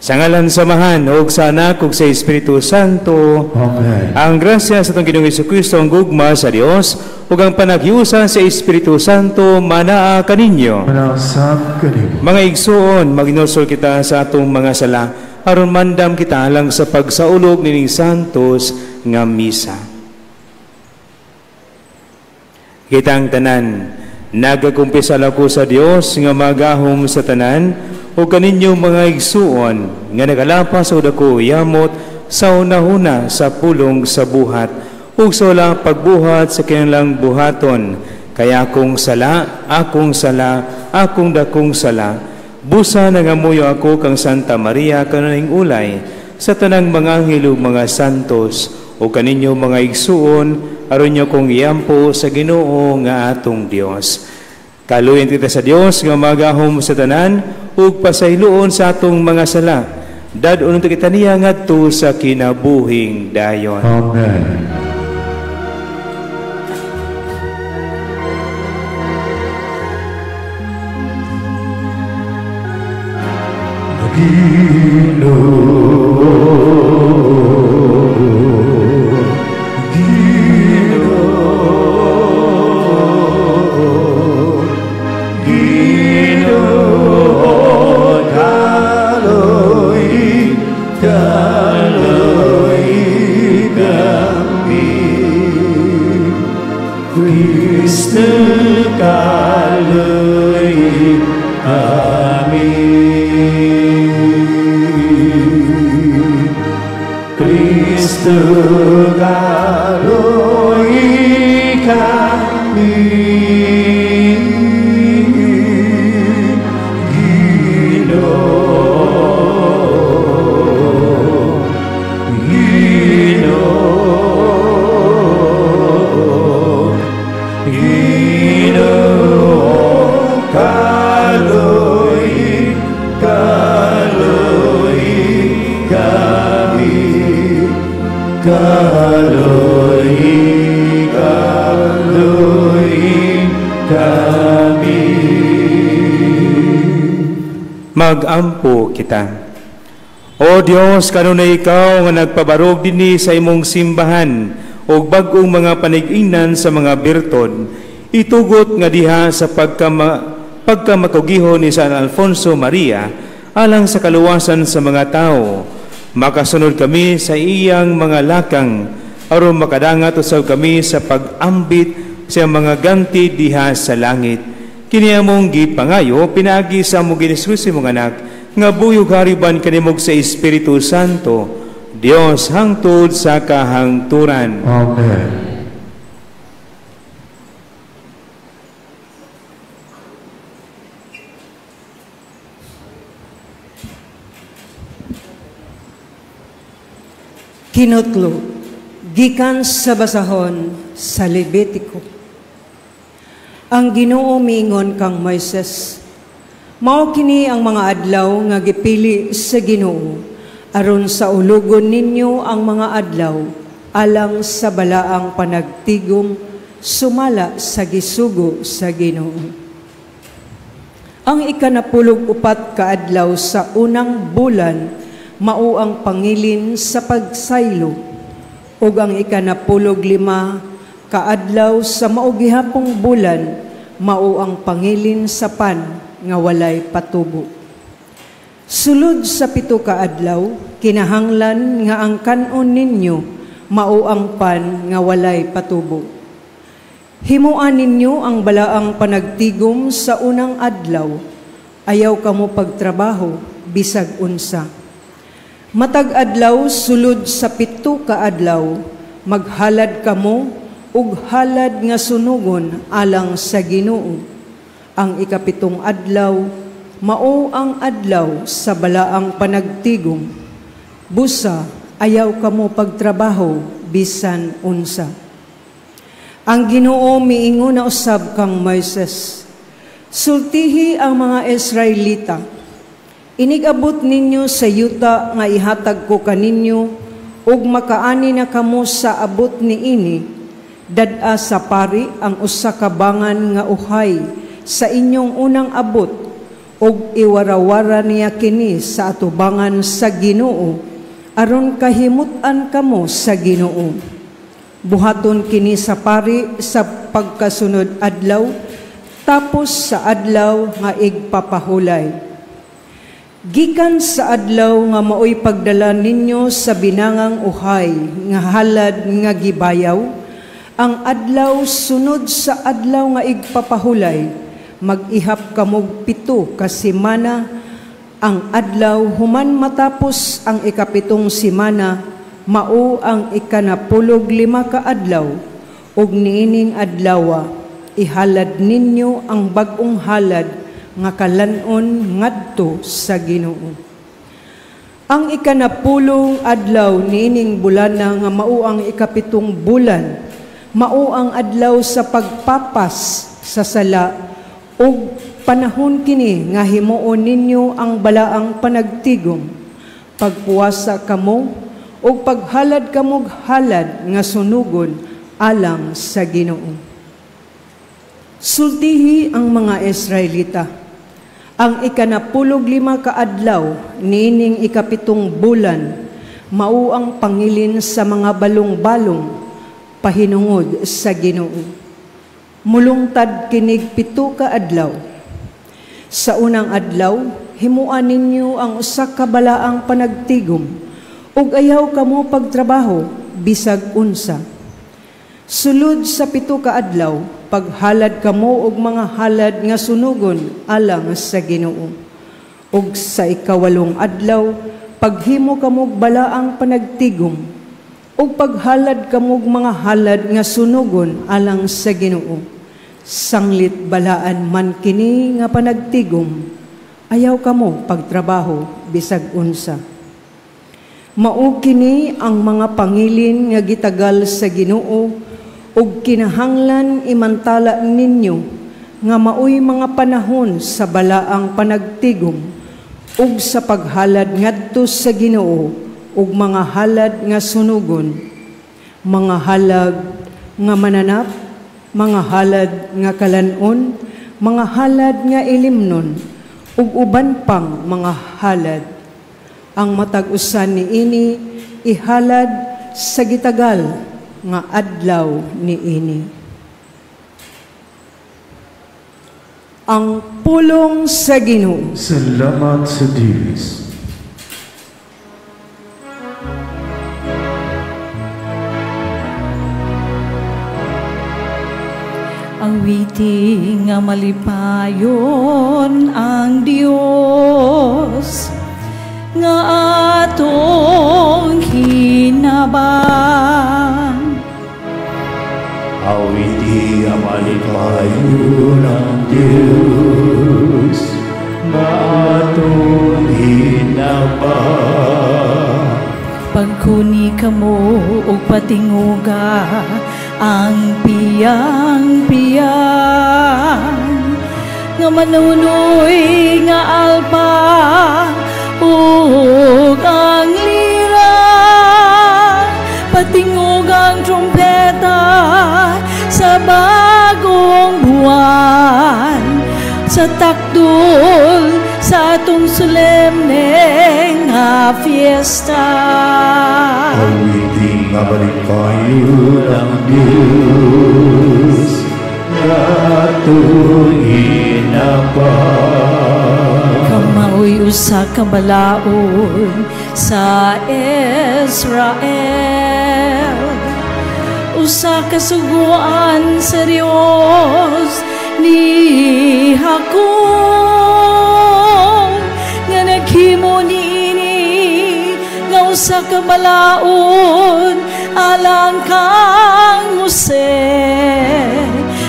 Sa ngalan samahan, ug sa Anak, ug sa Espiritu Santo. Amen. Ang grasya sa itong Ginoong Jesucristo, ang gugma sa Dios, ug ang panaghiusa sa Espiritu Santo, manaa kaninyo. Manasab kanimo. Mga igsuon, maginusol kita sa atong mga sala, aron mandam kita lang sa pagsaulog nining santos nga misa. Kitang tanan, nagakumpisal ako sa Dios nga magahom sa tanan, o kaninyong mga igsuon nga nagalapas o dako yamot sa una-una sa pulong sa buhat, ug sa walang pagbuhat sa kanilang buhaton, kaya akong sala, akong dakong sala, busa nangamuyo ako kang Santa Maria kananing ulay, sa tanang mga anghel ug mga santos, o kaninyong mga igsuon, aron nyo kong iyampo sa Ginoo nga atong Dios. Kaluyan kita sa Dios nga magahom sa tanan, ug pasayloon sa atong mga sala. Dadon kita niya ngadto sa kinabuhing dayon. Amen. Magampo kita. O Dios, kanunay ikaw nga nagpabarog dinhi sa imong simbahan o bag-ong mga panig-ingnan sa mga birtod, itugot nga diha sa pagkamakugihon ni San Alfonso Maria alang sa kaluwasan sa mga tao. Makasunod kami sa iyang mga lakang aron makadangat usab kami sa pag-ambit sa mga ganti diha sa langit. Kini among gipangayo pinagi sa among Jesucristo mong anak nga buyog hariban kanimog sa Espiritu Santo, Dios hangtod sa kahangturan. Amen. Kinutlo, gikan sa basahon sa Levitico. Ang Ginoo miingon kang Moises, mao kini ang mga adlaw nga gipili sa Ginoo, aron sa ulugon ninyo ang mga adlaw, alang sa balaang panagtigom, sumala sa gisugo sa Ginoo. Ang ikanapulog-upat ka adlaw sa unang bulan, mao ang pangilin sa pagsaylo, ug ang ikanapulog-lima kaadlaw sa maugihapong bulan, mao ang pangilin sa pan nga walay patubo. Sulod sa 7 ka adlaw, kinahanglan nga ang kanon ninyo mao ang pan nga walay patubo. Himuan ninyo ang balaang panagtigom sa unang adlaw, ayaw kamo pagtrabaho bisag unsa. Matag adlaw sulod sa 7 ka adlaw, maghalad kamo ug halad nga sunugon alang sa Ginoo. Ang ika-7 adlaw mao ang adlaw sa balaang panagtigom. Busa ayaw kamo pagtrabaho bisan unsa. Ang Ginoo miingon na usab kang Moises, sultihi ang mga Israelita. Inigabot ninyo sa yuta nga ihatag ko kaninyo, ug makaani na kamo sa abot niini. Dad-a sa pari ang usa ka bangan nga uhay sa inyong unang abot, ug iwarawara niya kini sa atubangan sa Ginoo aron kahimutan kamo sa Ginoo. Buhaton kini sa pari sa pagkasunod adlaw tapos sa adlaw nga igpapahulay. Gikan sa adlaw nga maoy pagdala ninyo sa binangang uhay nga halad nga gibayaw, ang adlaw sunod sa adlaw nga igpapahulay, mag-ihap kamog 7 ka semana. Ang adlaw human matapos ang ikapitong semana, mao ang ika-15 ka adlaw, ug niining adlaw ihalad ninyo ang bag-ong halad nga kalanon ngadto sa Ginoo. Ang ika-10 adlaw niining bulana nga mao ang ikapitong bulan, mao ang adlaw sa pagpapas sa sala, ug panahon kini nga himuon ninyo ang balaang panagtigom, pagpuwasa kamo ug paghalad kamog halad nga sunugon alang sa Ginoo. Sultihi ang mga Israelita. Ang ika-15 ka adlaw niining ikapitong bulan, mao ang pangilin sa mga balong-balong pahinungod sa Ginoo. Mulungtad kinig 7 ka adlaw. Sa unang adlaw, himuan ninyo ang usa ka balaang panagtigom, ug ayaw kamo pagtrabaho bisag unsa. Sulod sa 7 ka adlaw, paghalad kamo og mga halad nga sunugon alang sa Ginoo. Ug sa ika-8 adlaw, paghimo kamo og balaang panagtigom, ug paghalad kamo og mga halad nga sunugon alang sa Ginoo. Sanglit balaan man kini nga panagtigom, ayaw kamo pagtrabaho bisag unsa. Mao kini ang mga pangilin nga gitagal sa Ginoo, ug kinahanglan imantala ninyo nga maoy mga panahon sa balaang panagtigom ug sa paghalad ngadto sa Ginoo ug mga halad nga sunugon, mga halag nga mananap, mga halad nga kalanon, mga halad nga ilimnon ug uban pang mga halad. Ang matag-usan niini ihalad sa gitagal nga adlaw niini. Ang pulong sa Ginoo. Salamat sa Diyos. Awiti nga malipayon ang Dios nga atong hinabang. Awiti ang malipayon ng Diyos na atong hinabang. Pagkuni kamo o patinguga ang piyang-piyang nga manunoy nga alpa ug ang lira, patingugang trumpeta sa bagong buwan, sa takdol sa atong solemne nga fiesta. Awiting nga malipayon ang Diyos na atong hinabang. Kamaoy usa ka balaod sa Israel, usa ka suguan sa Dios ni Jacob, nga naghimo niini nga usa ka balaod alang kang Jose,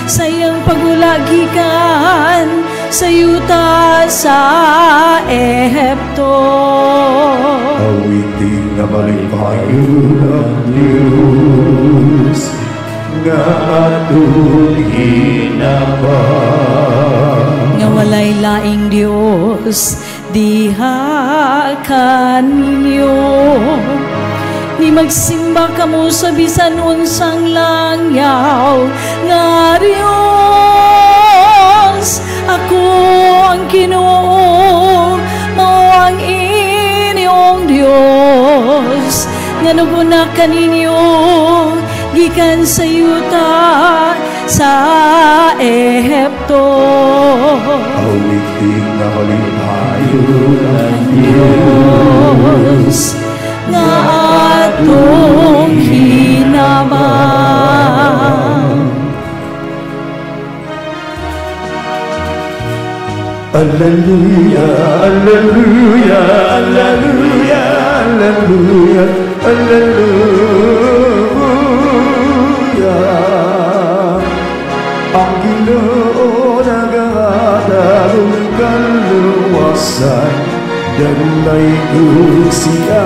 sa iyang pagulagikan sa yuta sa Ehipto. Awiting nga malipayon ang Diyos nga atong hinabang. Nga walay laing Diyos diha kaninyo, ni magsimba kamo sa bisan unsang langyaw nga Diyos. Ako ang Ginoo, Dios nga nuguna kaninyo gikan sa yuta sa Ehipto. Awiting na kalipayo ng Diyos nga atong hinabang. Alleluia, alleluia, alleluia, alleluia, alleluia. Ang Ginoo nagahatag kaluwasan, danay siya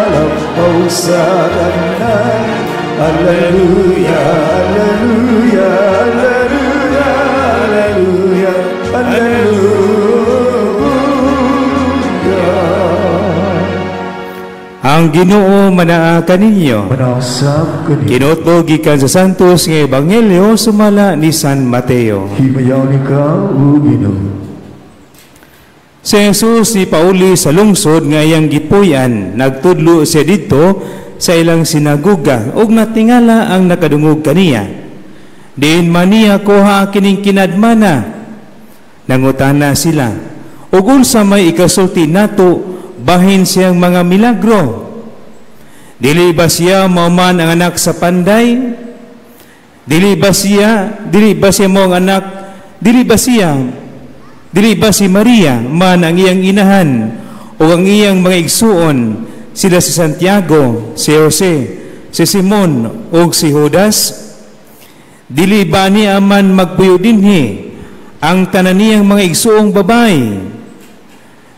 lampaw sa tanan. Alleluia, alleluia, alleluia, alleluia, alleluia. Ang Ginoo manaa kaninyo. Manasab kaninyo. Kinutlo gikan sa Santos nga Ebanghelyo sumala ni San Mateo. Himayaw ni ka, O Ginoo. Si Jesus ni pauli sa lungsod nga iyang gipuyan, nagtudlo siya dito sa ilang sinagoga ug natingala ang nakadungog kaniya. Diin man niya kuha kining kinadmana. Nangutana sila, ug unsa may ikasulti nato bahin siyang mga milagro? Dili ba siya mauman ang anak sa panday? Dili ba siya mo ang anak? Dili ba si Maria man ang iyang inahan o ang iyang mga igsuon, sila si Santiago, si Jose, si Simon o si Judas? Dili ba niya man magpuyo dinhi ang tanan niyang mga igsuong babay?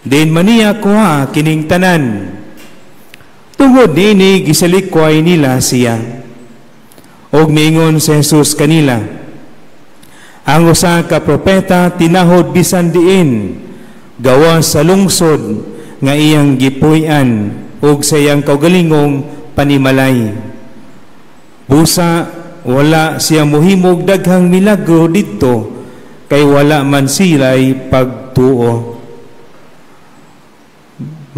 Din man niya kuha kining tanan. Tungod niini gisalikway nila siya. Og niingon si Jesus kanila, ang usa ka propeta tinahod bisan diin gawa sa lungsod nga iyang gipuy-an ug sa iyang kaugalingong panimalay. Busa wala siya mohimog daghang milagro didto kay wala man sila'y pagtuo.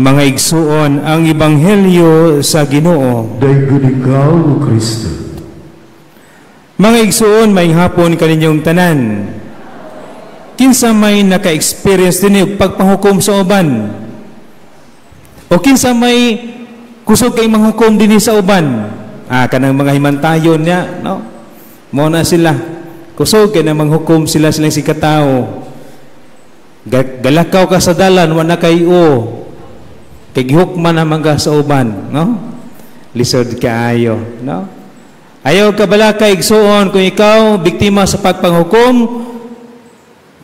Mga igsuon, ang Ebanghelyo sa Ginoo. Dayon ikaw, O Kristo. Mga igsuon, may hapon kaninyong tanan. Kinsa may naka-experience din yung pagpahukom sa uban? O kinsa may kusog kay manghukom din sa uban? Kanang mga himantayon niya, no? Muna sila. Kusog kay na manghukom silang si katao. Galakaw ka sa dalan, wala kayo. Kay gihukman naman ka sa uban, no? Lisod kaayo, no? Ayaw ka bala kay igsuon kung ikaw biktima sa pagpanghukom,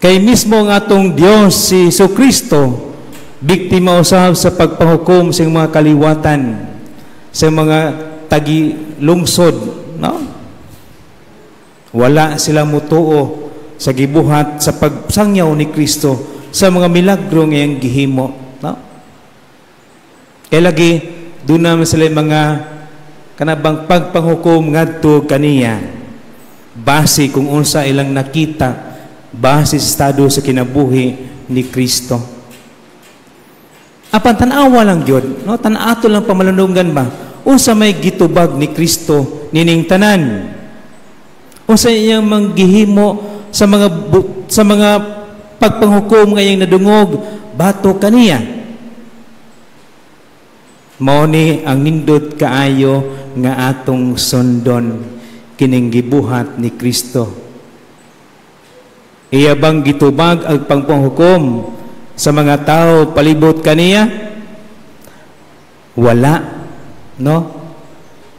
kay mismo ang atong Dios si Jesucristo biktima usab sa pagpanghukom sa mga kaliwatan, sa mga tagi lungsod, no? Wala sila mutuo sa gibuhat sa pagsangyaw ni Kristo sa mga milagro ngayang gihimo, no? Kaya lagi doon naman sila mga kanabang pagpanghukom ngadto kaniya base kung unsa ilang nakita base sa estado sa kinabuhi ni Kristo. Apan tanawa lang gyud, no? Tanato lang pamalunungan ba unsa may gitubag ni Kristo nining tanan, unsa iyang manggihimo sa mga pagpanghukom ngayong nadungog bato kaniya. Mao ni ang nindot kaayo nga atong sundon kining gibuhat ni Kristo. Iya bang gitubag ang pagpanghukom sa mga tao palibot kaniya? Wala, no?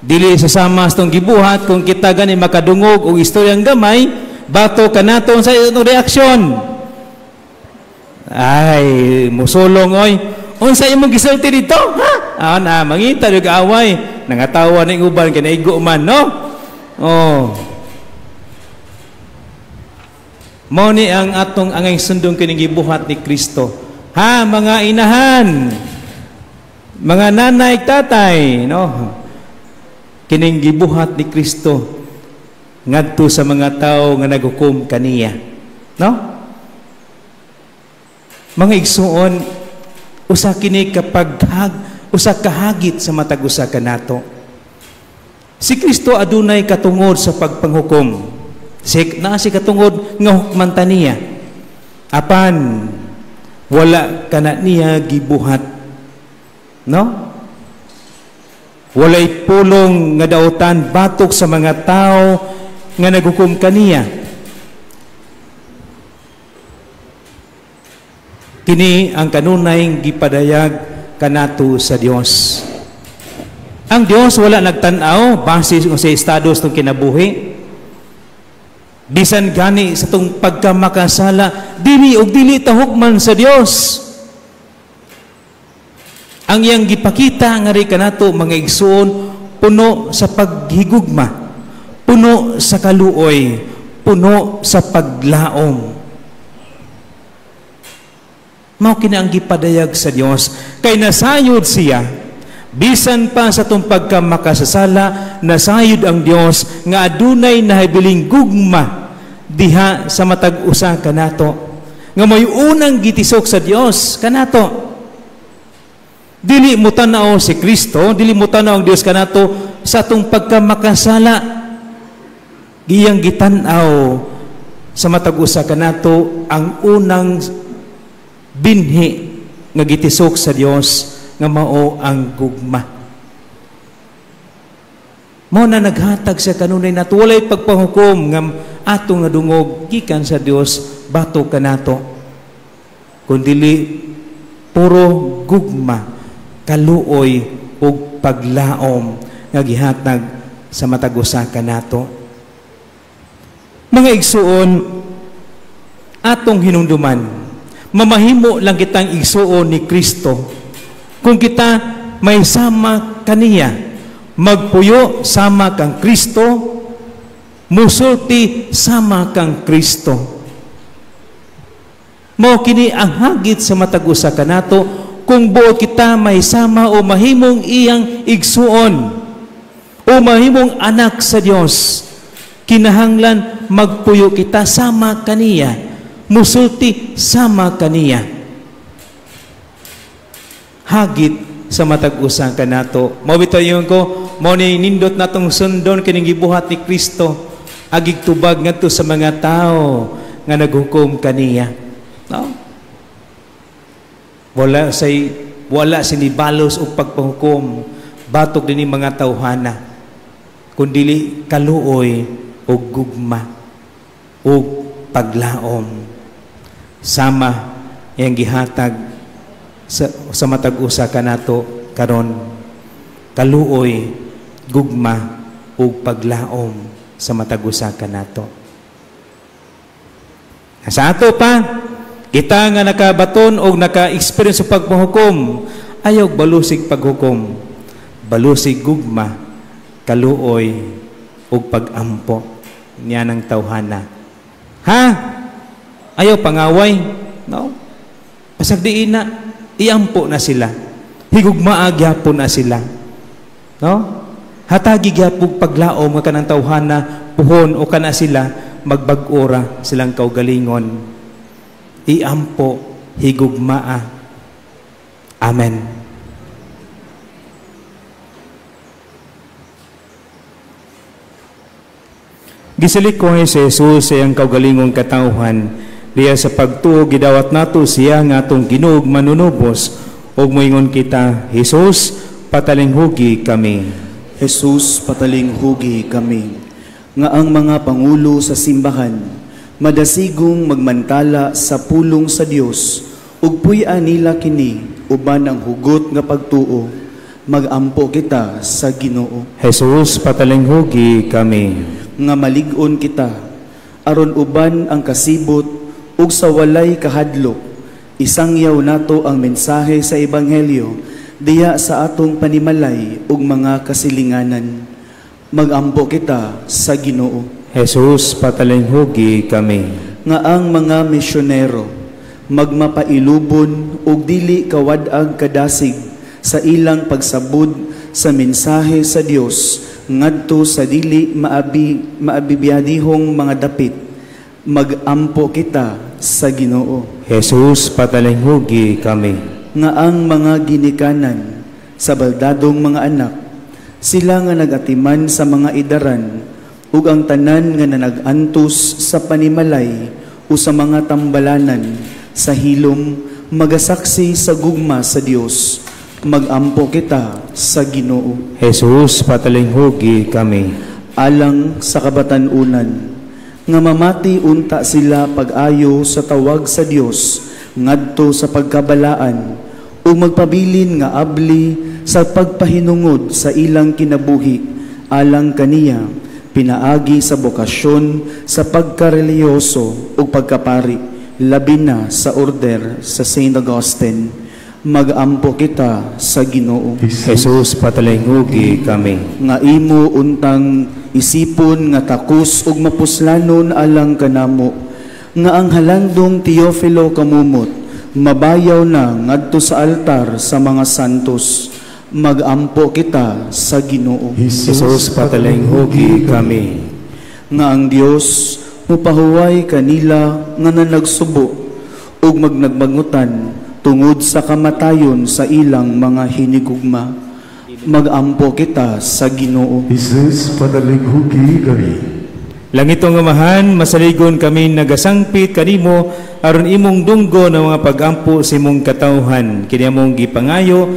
Dili sasama sa tong gibuhat kung kita gani makadungog og istoryang gamay bato kanaton sa itong reaksyon. Ay, musulong oy. Unsa imong gisulti dito? Ha? Mangita yung kaaway. Nangatawa na yung uban, kinaigo man, no? Oh. Mao ni ang atong angay sundong kining gibuhat ni Kristo. Ha, mga inahan, mga nanay, tatay, no? Kining gibuhat ni Kristo ngadto sa mga tao nga naghukom kaniya, no? Mga igsuon, usa kini kapag usa ka hagit sa matag usa kanato. Si Kristo adunay katungod sa pagpanghukom. Si katungod nga hukman niya. Apan wala kana niya gibuhat. No? Walay pulong nga dautan batok sa mga tao nga naghukom kaniya. Kini ang kanunay gipadayag kanato sa Dios. Ang Dios wala nagtan-aw base sa estados ng kinabuhi. Bisan gani sa tong pagkamakasala, dili og dili ta hukman sa Dios. Ang iyang gipakita nga ri kanato mga igsoon, puno sa paghigugma, puno sa kaluoy, puno sa paglaom. Mao kini ang gipadayag sa Dios, kay nasayod siya bisan pa sa tong pagkamakasasala, nasayod ang Dios nga adunay nahibiling gugma diha sa matag usa kanato, nga may unang gitisok sa Dios kanato. Dili mo tanaw si Kristo, dili mo tanaw ang Dios kanato sa tong pagkamakasala. Giyang gitanaw sa matag usa kanato ang unang binhi nga gitisok sa Dios nga mao ang gugma. Mao na naghatag sa kanunay nato, walay pagpahukom nga atong nadungog gikan sa Dios bato kanato, kundi puro gugma, kaluoy ug paglaom nga gihatag sa matag usa kanato. Mga igsuon, atong hinumduman, mamahimo lang kitang igsuon ni Kristo kung kita may sama kaniya, magpuyo sama kang Kristo, musulti sama kang Kristo. Mao kini ang hagit sa matag usa kanato, kung buot kita may sama o mahimong iyang igsuon o mahimong anak sa Dios, kinahanglan magpuyo kita sama kaniya, musulti sama kaniya. Hagit sa matag usa kanato. Mao bitayon ko, mao ni nindot natong sundon kining gibuhat ni Kristo, agig tubag ngadto sa mga tao nga naghukom kaniya. No? Wala sinibalos og pagpahukom batok dinhi mga tawhana, kundi kaluoy og gugma og paglaom sama yang gihatag sa matag usa kanato karon, kaluoy, gugma ug paglaom sa matag usa kanato. Sa ato pa kita nga nakabaton o naka-experience sa pagpahukom, ayaw balusig paghukom, balusig gugma, kaluoy, o pagampo niya ng tawhana. Ha? Ayaw pangaway? No? Pasagdiin na, iampo na sila. Higugmaa gyapon na sila. No? Hatagi gyapon paglaom nga kanang tawhana, puhon o kana sila, magbag-ora silang kaugalingon. Iampo, higugmaa. Amen. Gisalik ko si Jesus sa iyang kaugalingong katauhan, diya sa pagtuo gidawat nato siya nga atong Ginuog manunubos, ug moingon kita, Jesus, patalinghugi kami. Jesus, patalinghugi kami. Nga ang mga pangulo sa simbahan madasigong magmantala sa pulong sa Dios, ug puy-an nila kini uban ang hugot nga pagtuo, magampo kita sa Ginoo. Jesus, patalinghugi kami. Nga malig-on kita aron uban ang kasibot ug sa walay kahadlok, isangyaw nato ang mensahe sa ebanghelyo diya sa atong panimalay ug mga kasilinganan, magampo kita sa Ginoo. Jesus, patalinghugi kami. Nga ang mga misyonero magmapailubon ug dili kawad-ag kadasig sa ilang pagsabud sa mensahe sa Dios ngadto sa dili maabibiyadihong mga dapit, magampo kita sa Ginoo. Jesus, patalinghugi kami. Nga ang mga ginikanan sa baldadong mga anak. Sila nga nagatiman sa mga idaran, ug ang tanan nga nanagantos sa panimalay o sa mga tambalanan, sa hilom, magasaksi sa gugma sa Dios. Magampo kita sa Ginoo. Jesus, patalinghugi kami. Alang sa kabatanunan, nga mamati unta sila pag-ayo sa tawag sa Dios, ngadto sa pagkabalaan, o magpabilin nga abli sa pagpahinungod sa ilang kinabuhi, alang kaniya, pinaagi sa bokasyon sa pagkareliyoso o pagkapari, labi na sa order sa St. Augustine. Magampo kita sa Ginoo. Jesus, patalinghugi kami. Nga imo untang isipon nga takus ug mapuslanon alang kanamo, nga ang halandong Teofilo kamumot, mabayaw na ngadto sa altar sa mga santos. Magampo kita sa Ginoo. Jesus, patalinghugi kami. Nga ang Dios mupahuway kanila nga nanagsubo ug magnagbangutan tungod sa kamatayon sa ilang mga hinigugma. Magampo kita sa Ginoo. Jesus, patalinghugi kami. Langitong Amahan, masaligon kami nagasangpit kanimo aron imong dunggo ng mga pagampo sa imong katawhan. Kini among gipangayo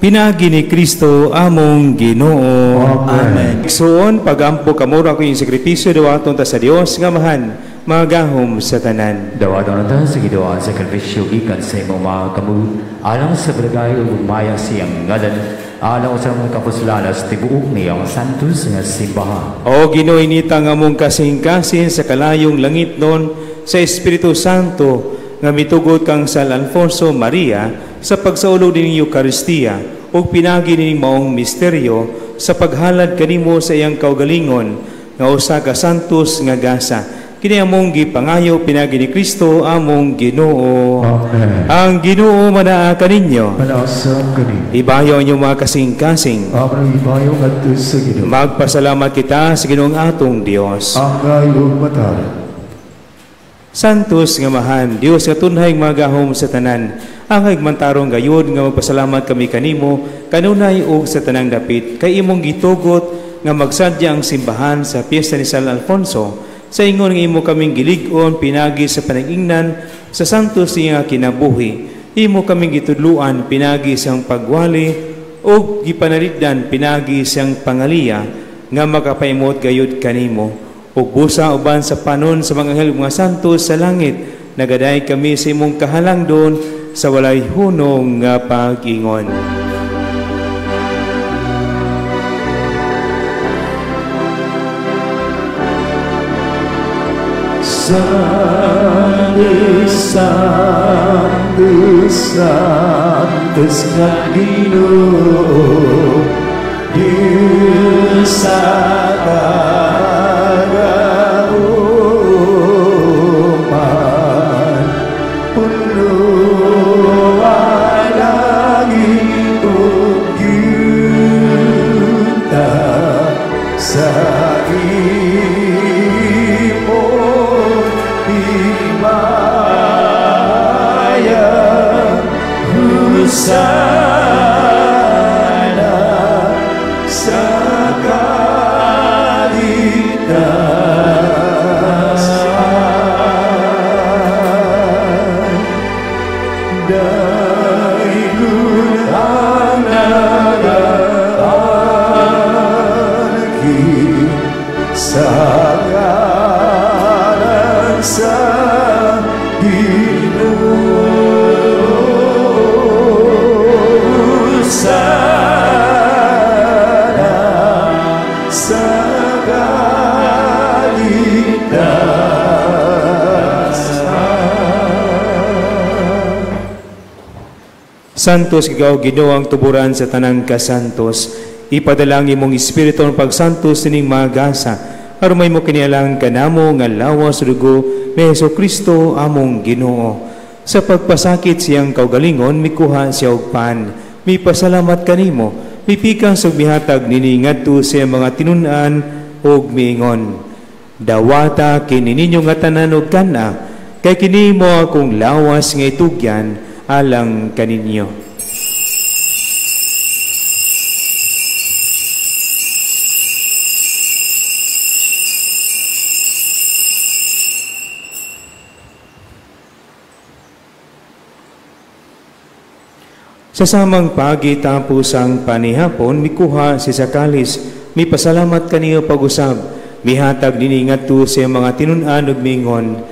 pinagi ni Kristo among Ginoo. Amen. Igsuon pagampo kamura ko yung sakripisyo dawaton ta sa Dios nga Amahan, magahom sa tanan. Dawaton na sa gidoan sa sakripisyo gikan sa imong mga kamud alang sa balagay ug maya siyang ngalan alang sa mga kapuslanas tibuok niyang santos nga simbahan. O Ginoo, inita nga mong kasing-kasing sa kalayong langit nun sa Espiritu Santo nga mitugod kang San Alfonso Maria sa pagsaulog din ng Eucharistia o pinagi ning maong misteryo sa paghalad kanimo sa iyang kaugalingon nga usa ka santos nga gasa. Kini among gipangayo pinagi ni Kristo among Ginoo. Amen. Ang Ginoo manaa kaninyo. Manasam kami. Ibayo ang inyong mga kasing-kasing. Amang ibayo ngadto sa Ginoo. Magpasalamat kita sa Ginoong atong Dios. Ang gayong matara. Santos nga Mahan, Dios nga tunhay magahom sa tanan. Ang higmantarong gayud nga magpasalamat kami kanimo kanunay ug sa tanang dapit kay imong gitugot nga magsadya ang simbahan sa piyesta ni San Alfonso. Sa ingon nga imo kaming gilig-on pinagi sa panag-ingnan sa santos nga kinabuhi. Imo kaming gitudluan pinagi siyang pagwali ug gipanaliddan pinagi siyang pangaliya nga makapaimot gayud kanimo. Ug busa uban sa panon sa mga anghel mga santos sa langit, nagaday kami sa imong kahalangdon sa walay hunong nga pag-ingon. Santos, Santos, Santos nga Ginoo, Diyos sa kagauman, puno ang langit ug yuta sa sana sa kaligtasan, dahil ang nag-aanakit sa ngalan sa Santos ikaw Ginoo ang tuburan sa tanang kasantos. Ipadala ang imong espiritu ng pagsantos sining magasa. Aron may mo kinialang kanamo nga lawas dugo ni Jesucristo among Ginoo. Sa pagpasakit siyang kaugalingon mikuha siya og pan. Mi pasalamat kanimo. Mipikan sa mihatag nini ngadto sa mga tinun-an og miingon. Dawata kini ninyo nga tanan og kana kay kini mo akong lawas nga itugyan alang kaninyo. Sa samang pagi tapos ang panihapon, mikuha si Sakalis, mi pasalamat kaniyo pag-usab, mihatag diningat to sa mga tinunan ug mingon.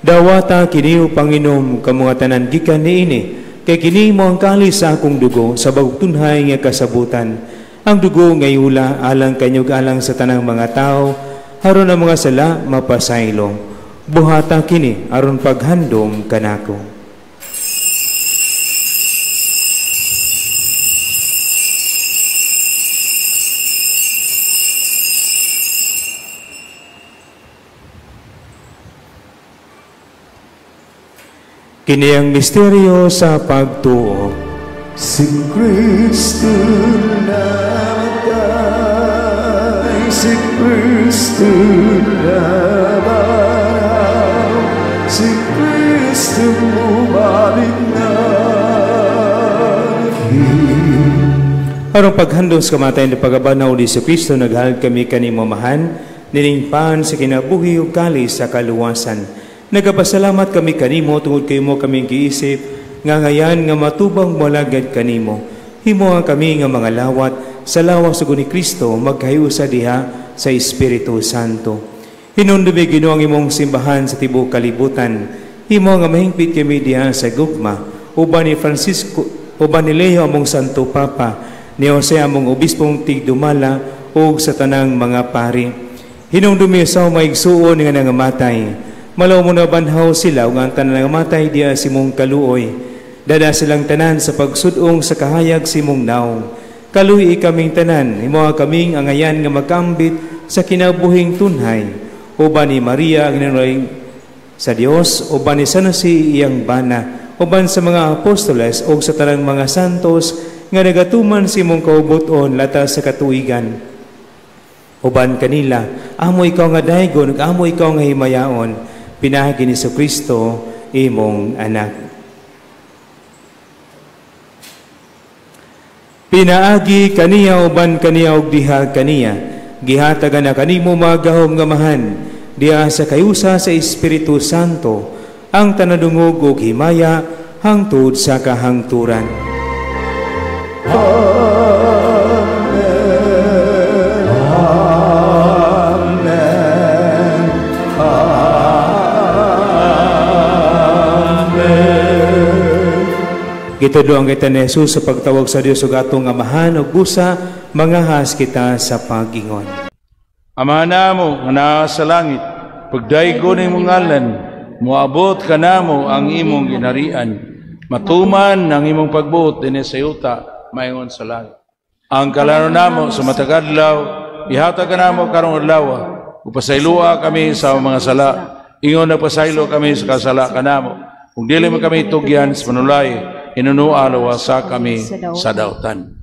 Dawata kiniyo Panginom ka mga tanan gikan niini, kay kini mo ang kalis sa akong dugo sa bagtunhay nga kasabutan. Ang dugo nga iula alang kanyog alang sa tanang mga tao, haron ang mga sala mapasaylo. Buhata kini aron paghandom kanako. Kini ang misteryo sa pagtuo. Si Kristo namatay, si Kristo nabanaw, si Kristo bumalik na. Arong paghandom sa kamatayan ni pagabanaw ni si Kristo, naghalad kami kanimamahan, nilingpahan sa kinabuhi ug kalis sa kaluwasan. Nagapasalamat kami kanimo tungod kay mo kaming giisip nga ngayan nga matubang malagad kanimo. Himo ang kami nga mga lawat sa lawas ug ni Kristo magkayusa diha sa Espiritu Santo. Hinundumi Ginoo ang imong simbahan sa tibuok kalibutan. Himo nga mahingpit kami diha sa gugma uban ni Francisco, uban ni Leo among Santo Papa, ni Jose among obispong tigdumala ug sa tanang mga pari. Hinundumi sa maigsuon nga nangamatay. Malaw mo na banhaw sila ug ang tanan nga matay diya simong kaluoy. Dada silang tanan sa pagsudong sa kahayag simong naong. Kaluy kaming tanan, imo kaming angayan nga magkambit sa kinabuhing tunhay. Uban ni Maria ang inanuray sa Dios, uban ni San Jose iyang bana, uban sa mga apostoles ug sa tanang mga santos nga nagatuman simong kaubuton latas sa katuigan. Uban kanila, amo ikaw nga daygon ug amo ikaw nga himayaon. Pinahagi ni Kristo imong anak. Pinaagi kaniya uban kaniya og diha kaniya, gihatagan na kanimo magahom nga mahan, diha sa kayusa sa Espiritu Santo, ang tanadungog ug himaya hangtod sa kahangturan. Gituduan kita ni Jesus sa pagtawag sa Dios ug atong amahan ug busa mangahas kita sa pagingon. Amahan namo nga naa sa langit, pagdaygon imong ngalan, moabot kanamo ang imong ginharian. Matuman ang imong pagbuot dinhi sa yuta, maingon sa langit. Ang kalano namo sa matag adlaw, ihatag kanamo karong adlaw, upasaylua kami sa mga sala. Ingon nagpasaylo kami sa kasala kanamo. Kung dili man kami tugyan sa panulay, inunualawa kami sa dautan.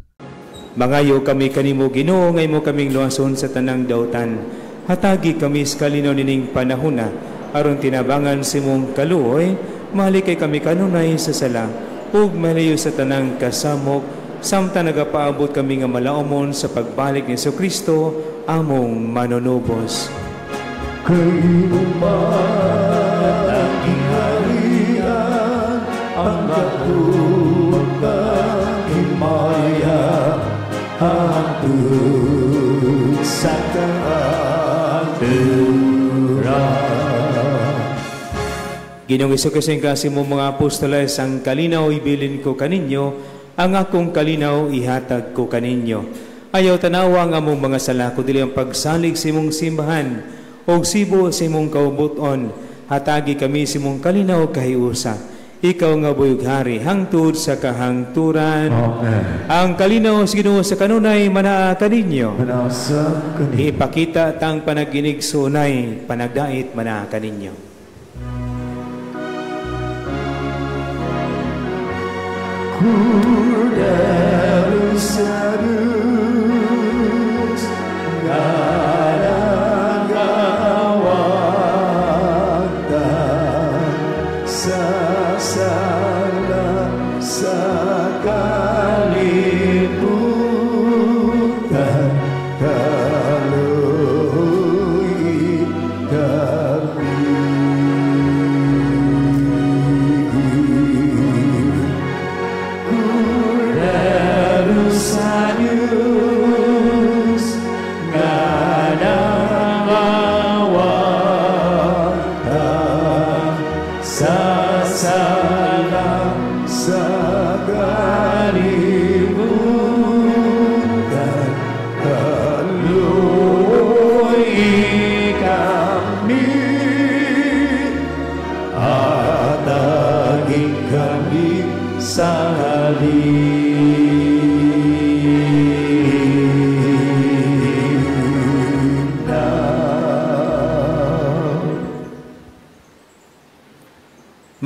Mangayo kami kanimo Ginoo, ngay mo kaming luwason sa tanang dautan. Hatagi kami sa kalinaw nining panahona, aron tinabangan si mong kaluoy, mahalikay kami kanunay sa sala, ug malayo sa tanang kasamok, samtang nagapaabot kami nga malaumon sa pagbalik ni Kristo, among manunubos. Kainuman ang giharian, ang dakuwag kang himaya, hangtod sa kahangturan. Ginoong Jesucristo kasi mo mga apostoles, ang kalinaw ibilin ko kaninyo, ang akong kalinaw ihatag ko kaninyo. Ayaw tanawa nga mong mga sala, kundi ang pagsalig sa imong simbahan, o sibo sa imong kaubuton, hatagi kami sa imong kalinaw kahiusa. Ikaw nga buyog hari, hangtod sa kahangturan. Amen. Ang kalinaw sa Ginoo sa kanunay manaa kaninyo. Manasa kaninyo. Ipakita tang panaginig sunay, panagdait manaa kaninyo. Cordero sa Diyos, nanagawatan sa sala sa kalibutan, kaluy kami.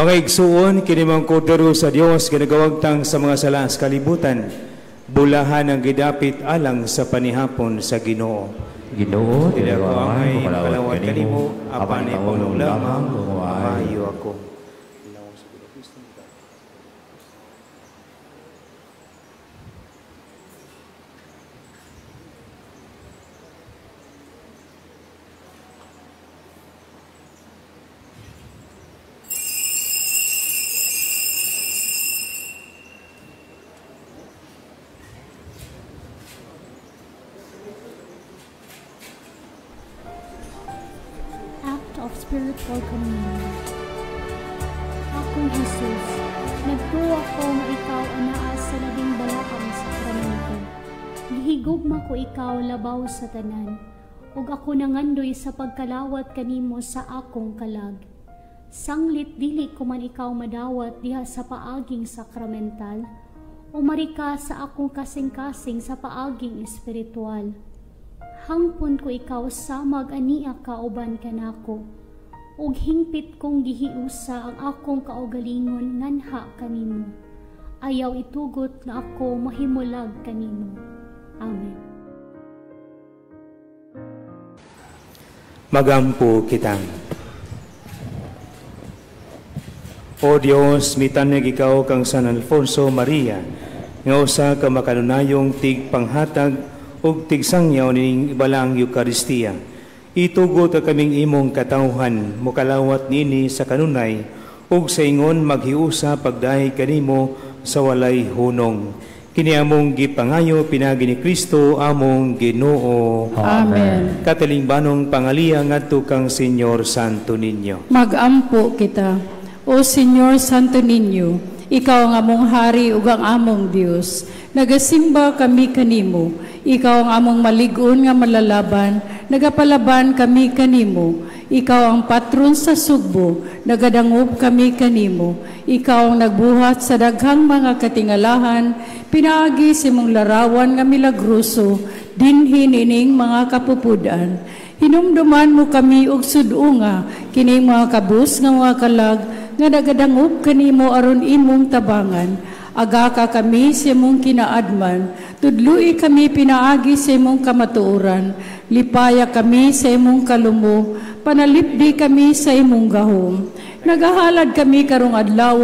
Mga igsuon, kinimang kordero sa Dios, ginagawagtang sa mga salas kalibutan, bulahan ang gidapit alang sa panihapon sa Ginoo. Ginoo, Dili ako angay, palawat palawat kanimo, apan ay pulong lamang, maayo. maayo ako. Of spiritual communion. Akong Jesus, nagtuwa ko nga ikaw anaas sa labing balakang sakramento. Gihigugma ko ikaw labaw sa tanan, ug ako nangandoy sa pagkalawat kanimo sa akong kalag. Sanglit dili ko man ikaw madawat diha sa paaging sakramental, o marika sa akong kasing-kasing sa paaging espiritual. Hangpon ko ikaw sa mag-ania kauban kanako, ug hingpit kong gihiusa ang akong kaugalingon nganha kanimo. Ayaw itugot nga ako mahimulag kanimo. Amen. Magampo kitang. O Dios, mitanag ikaw kang San Alfonso Maria, nga usa ka makanunayong tigpanghatag ug tigsangyaw ning ibalang Eucharistia. Itugot ka kaming imong katawhan, mukalawat nini sa kanunay, ug sa ingon maghiusa pagdahi kanimo sa walay hunong. Kini among gipangayo pinagi ni Kristo among Ginoo. Amen. Katalingbanong pangalia ngadto kang Senyor Santo Niño. Magampo kita, O Senyor Santo Niño, ikaw ang among hari ug ang among Dios. Nagasimba kami kanimo, ikaw ang among malig-on nga malalaban, nagapalaban kami kanimo. Ikaw ang patron sa sugbo, nagadangob kami kanimo. Ikaw ang nagbuhat sa daghang mga katingalahan, pinaagi sa imong larawan nga milagroso, dinhin ining mga kapupudan. Hinumduman mo kami og sudunga, kining mga kabus nga mga kalag, nga nagadangob kanimo aron imong tabangan. Aga ka kami sa imong kinaadman, tudlui kami pinaagi sa imong kamatuoran, lipaya kami sa imong kalumo, panalipdi kami sa imong gahom. Nagahalad kami karong adlaw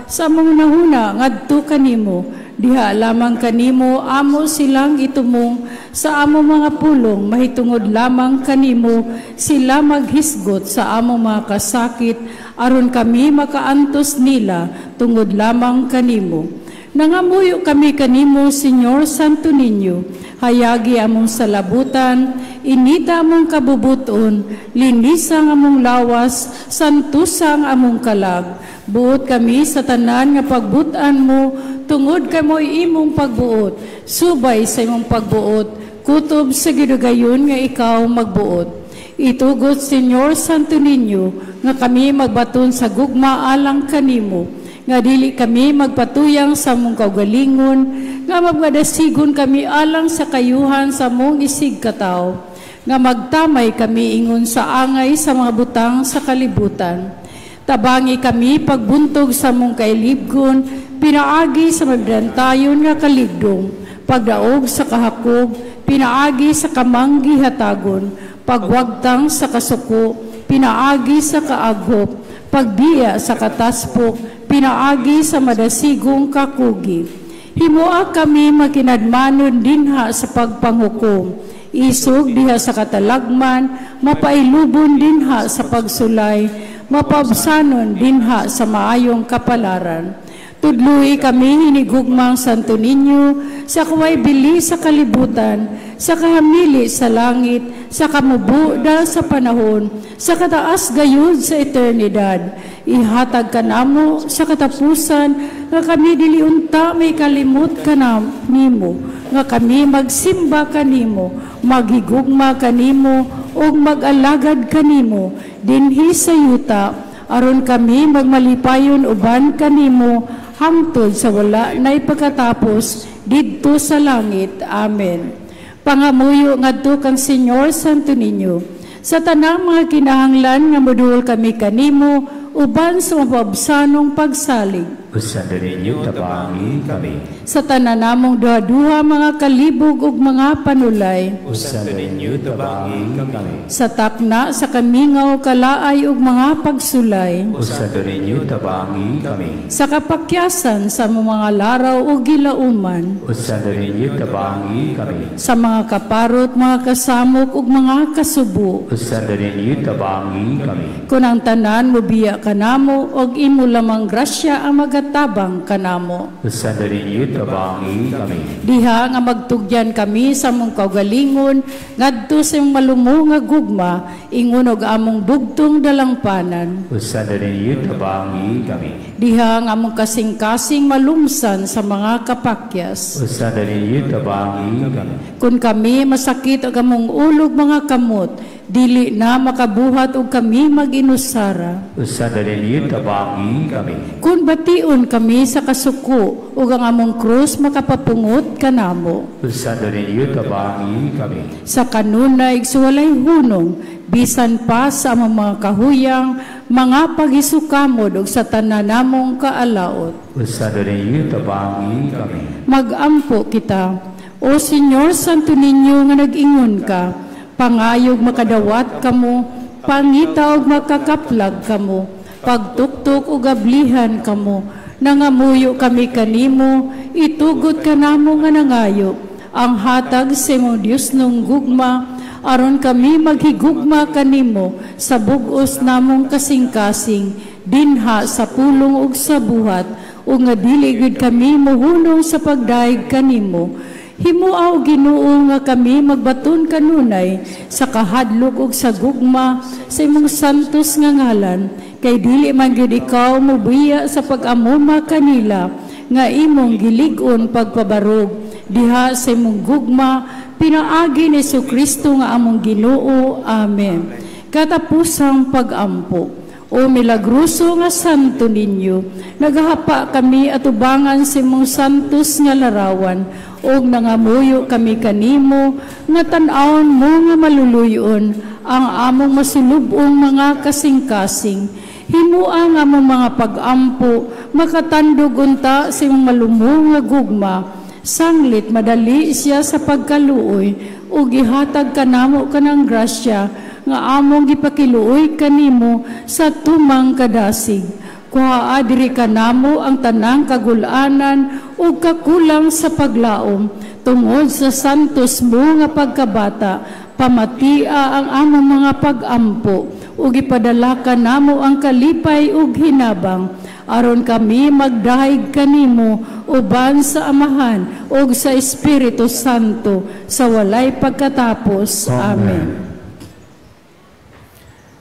sa among nahuna ngadto kanimo, diha lamang kanimo amo silang itumong sa among mga pulong, mahitungod lamang kanimo sila maghisgot sa among mga kasakit, aron kami makaantos nila tungod lamang kanimo. Nangamuyo kami kanimo, Senyor Santo Niño, hayagi among salabutan, inita among kabubuton, linisang among lawas, santusang among kalag. Buot kami sa tanan nga pagbutan mo, tungod kamoy imong pagbuot, subay sa imong pagbuot, kutob sa gidugayon nga ikaw magbuot. Itugot, Senyor Santo Niño, nga kami magbaton sa gugma alang kanimo, nga dili kami magpatuyang sa mong kaugalingon, nga magmadasigon kami alang sa kayuhan sa mong isig kataw, nga magtamay kami ingon sa angay sa mga butang sa kalibutan. Tabangi kami pagbuntog sa mong kailibgon, pinaagi sa magdantayon nga kaligdong, pagdaog sa kahakog, pinaagi sa kamanggi hatagon, pagwagtang sa kasuko, pinaagi sa kaaghop, pagbiya sa kataspok, pinaagi sa madasigong kakugi. Himoa kami makinadmanon dinha sa pagpanghukom, isog diha sa katalagman, mapailubon dinha sa pagsulay, mapabsanon dinha sa maayong kapalaran. Tudluy kami hinigugmang Santo Niño, sa kaway bili sa kalibutan, sa kahamili sa langit, sa kamubuda sa panahon, sa kataas gayud sa eternidad. Ihatag ka namo sa katapusan, nga kami diliunta may kalimot ka nimo, nga kami magsimba kanimo, maghigugma kanimo, o mag-alagad kanimo, dinhi sa yuta, aron kami magmalipayon uban kanimo, hangtod sa wala na ipagkatapos didto sa langit. Amen. Pangamuyo ngadto kang Senyor Santo Niño, sa tanang mga kinahanglan nga moduol kami kanimo, uban sa mapabsanong pagsalig. Usando ninyo tabangi kami. Sa tanan namong duha-duha mga kalibog ug mga panulay. Usando ninyo tabangi kami. Sa takna sa kamingaw kalaay ug mga pagsulay. Usando ninyo tabangi kami. Sa kapakyasan sa mga laraw ug gilauman. Usando ninyo tabangi kami. Sa mga kaparot, mga kasamok ug mga kasubo. Usando ninyo tabangi kami. Kung ang tanan mobiya kanamo og imo lamang grasya ang magatabang kanamo. Usando ninyo tabangi kami. Diha nga magtugyan kami sa among kaugalingon ngadto sa imong malumo nga gugma ingon og among bugtong dalangpanan. Usando ninyo tabangi kami. Diha nga among kasing-kasing malumsan sa mga kapakyas. Usando ninyo tabangi kami. Kung kami masakit og among ulog mga kamot, dili na makabuhat og kami mag-inusara. Usando ninyo tabangi kami. Kung bation kami sa kasuko ug ang among krus makapapungot kanamo. Usando ninyo tabangi kami. Sa kanunay igsuwalay hunong, bisan pa sa among mga kahuyang, mga pagisukamod ug sa tanan namong kaalaot. Usando ninyo tabangi kami. Magampo kita, O Senyor Santo Niño nga nag-ingon ka, pangayog makadawat kamo, pangita og makakaplag kamo, pagtuktok o gablihan kamo, nangamuyo kami kanimo, itugot kanamo nga nangayo, ang hatag sa imong Dios nung gugma, aron kami maghigugma kanimo sa bugos namong kasing-kasing, dinha sa pulong ug sa buhat, o nga dili gid kami mohunong sa pagdaig kanimo. Himuaw Ginoo nga kami magbaton kanunay sa kahadlok ug sa gugma sa imong santos nga ngalan, kay dili man gyud ikaw mobiya sa pag-amuma kanila nga imong gilig-on pagpabarog diha sa imong gugma pinaagi ni Jesucristo nga among Ginoo. Amen. Katapusang pag-ampo, O milagroso nga Santo Niño, naghahapa kami atubangan sa imong santos nga larawan, og nangamuyo kami kanimo, nga tan-awon mo nga maluluyon ang among masulubong mga kasing-kasing. Himua nga among mga pag-ampo, makatandog unta sa imong malumo nga gugma, sanglit madali siya sa pagkaluoy, o gihatag kanamo kanang grasya, nga among gipakiluoy kanimo sa tumang kadasig. Kuhaa diri kanamo ang tanang kagulanan ug kakulang sa paglaom tungod sa santos mo nga pagkabata, pamatia ang among mga pag-ampo ug ipadala kanamo ang kalipay ug hinabang aron kami magdahig kanimo uban sa Amahan ug sa Espiritu Santo sa walay pagkatapos. Amen.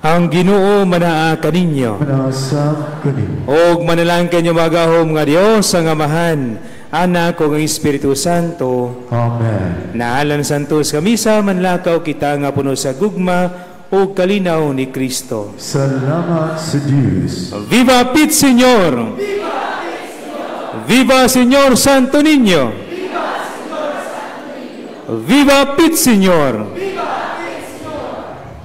Ang Ginoo manaa kaninyo. Manasap kaninyo. Og manalangin kanyo magahom nga Dios ang Amahan, Anak ug ang Espiritu Santo. Amen. Naalan santos kami sa manlakaw kita nga puno sa gugma o kalinaw ni Kristo. Salamat sa Diyos. Viva Pit Señor! Viva Señor Santo Niño! Viva Pit Señor!